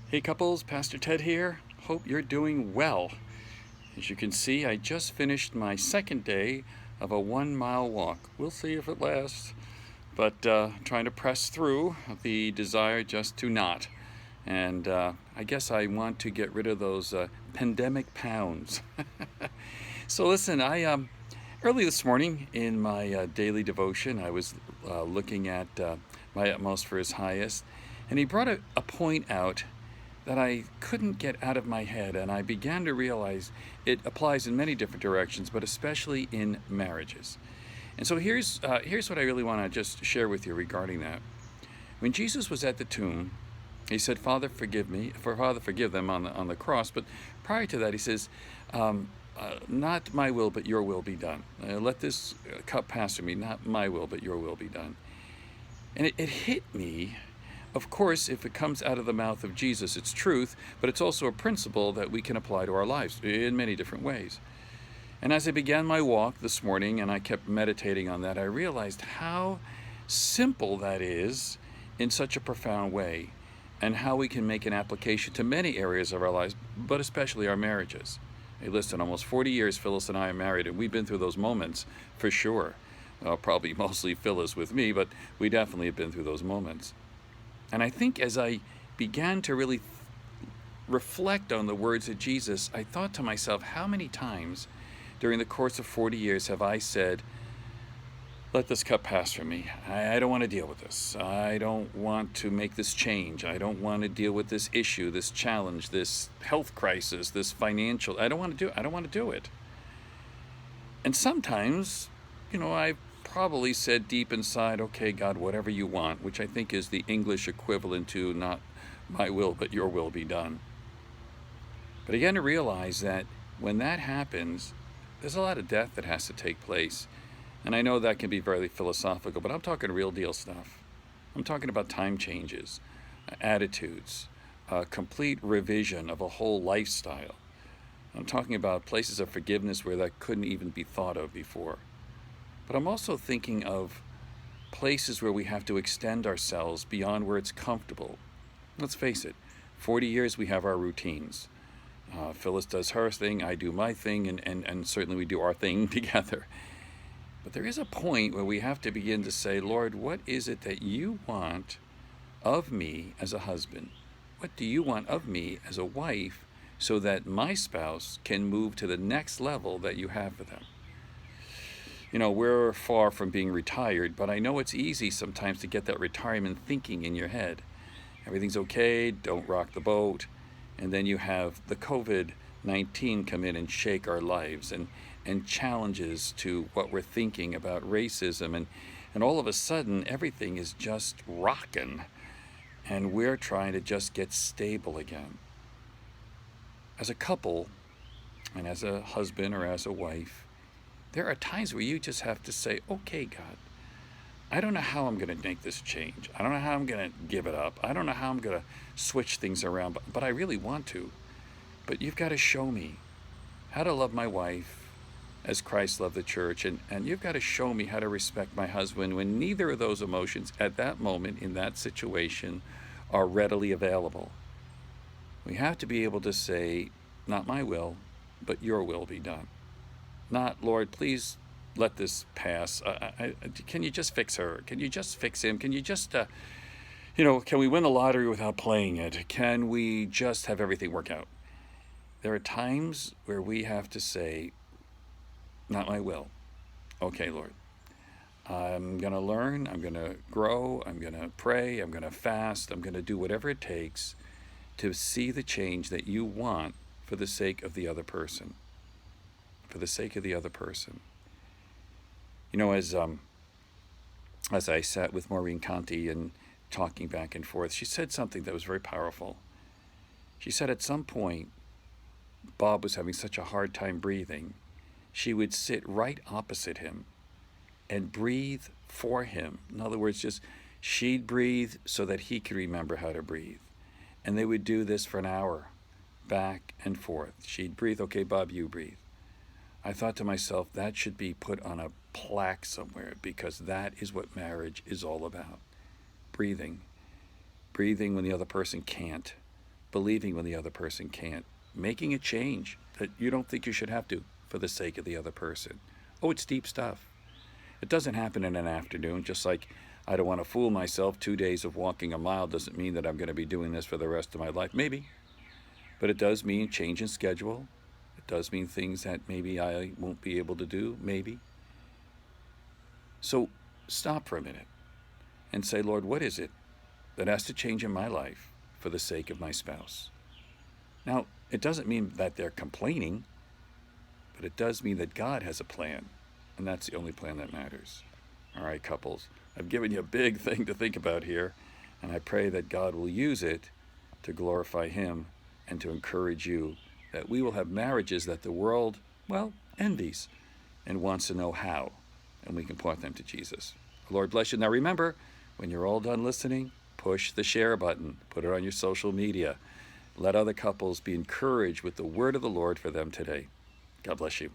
Hey couples, Pastor Ted here. Hope you're doing well. As you can see, I just finished my second day of a 1 mile walk. We'll see if it lasts, but trying to press through the desire just to not. And I guess I want to get rid of those pandemic pounds. So listen, I early this morning in my daily devotion, I was looking at my utmost for his highest, and he brought a point out that I couldn't get out of my head, and I began to realize it applies in many different directions, but especially in marriages. And so here's what I really want to just share with you regarding that. When Jesus was at the tomb, he said, "Father, forgive me, Father, forgive them," on the cross. But prior to that, he says, "Not my will, but your will be done. Let this cup pass from me. Not my will, but your will be done." And it hit me. Of course, if it comes out of the mouth of Jesus, it's truth, but it's also a principle that we can apply to our lives in many different ways. And as I began my walk this morning and I kept meditating on that, I realized how simple that is in such a profound way, and how we can make an application to many areas of our lives, but especially our marriages. Hey, listen, almost 40 years Phyllis and I are married, and we've been through those moments for sure. Probably mostly Phyllis with me, but we definitely have been through those moments. And I think as I began to really reflect on the words of Jesus, I thought to myself, how many times during the course of 40 years have I said, "Let this cup pass from me. I don't want to deal with this. I don't want to make this change. I don't want to deal with this issue, this challenge, this health crisis, this financial. I don't want to do it." And sometimes, I've probably said deep inside, "Okay, God, whatever you want," which I think is the English equivalent to "not my will, but your will be done." But again, to realize that when that happens, there's a lot of death that has to take place. And I know that can be very philosophical, but I'm talking real deal stuff. I'm talking about time changes, attitudes, complete revision of a whole lifestyle. I'm talking about places of forgiveness where that couldn't even be thought of before. But I'm also thinking of places where we have to extend ourselves beyond where it's comfortable. Let's face it, 40 years we have our routines. Phyllis does her thing, I do my thing, and certainly we do our thing together. But there is a point where we have to begin to say, "Lord, what is it that you want of me as a husband? What do you want of me as a wife so that my spouse can move to the next level that you have for them?" We're far from being retired, but I know it's easy sometimes to get that retirement thinking in your head. Everything's okay, don't rock the boat. And then you have the COVID-19 come in and shake our lives, and challenges to what we're thinking about racism. And all of a sudden, everything is just rocking. And we're trying to just get stable again. As a couple, and as a husband or as a wife, there are times where you just have to say, "Okay, God, I don't know how I'm going to make this change. I don't know how I'm going to give it up. I don't know how I'm going to switch things around, but I really want to. But you've got to show me how to love my wife as Christ loved the church, and you've got to show me how to respect my husband when neither of those emotions at that moment in that situation are readily available." We have to be able to say, "Not my will, but your will be done." Not, "Lord, please let this pass. Can you just fix her? Can you just fix him? Can you just, can we win the lottery without playing it? Can we just have everything work out?" There are times where we have to say, "Not my will. Okay, Lord. I'm going to learn. I'm going to grow. I'm going to pray. I'm going to fast. I'm going to do whatever it takes to see the change that you want for the sake of the other person." For the sake of the other person. As I sat with Maureen Conti and talking back and forth, she said something that was very powerful. She said at some point, Bob was having such a hard time breathing, she would sit right opposite him and breathe for him. In other words, just she'd breathe so that he could remember how to breathe. And they would do this for an hour, back and forth. She'd breathe, "Okay, Bob, you breathe." I thought to myself, that should be put on a plaque somewhere, because that is what marriage is all about. Breathing. Breathing when the other person can't. believing when the other person can't, making a change that you don't think you should have to for the sake of the other person. Oh, it's deep stuff. It doesn't happen in an afternoon, just like I don't want to fool myself. 2 days of walking a mile doesn't mean that I'm going to be doing this for the rest of my life. Maybe. But it does mean change in schedule. It does mean things that maybe I won't be able to do, maybe. So stop for a minute and say, Lord, what is it that has to change in my life for the sake of my spouse? Now, it doesn't mean that they're complaining, but it does mean that God has a plan, and that's the only plan that matters. All right, couples, I've given you a big thing to think about here, and I pray that God will use it to glorify Him and to encourage you, that we will have marriages that the world, well, envies and wants to know how, and we can point them to Jesus. The Lord bless you. Now remember, when you're all done listening, push the share button, put it on your social media. Let other couples be encouraged with the word of the Lord for them today. God bless you.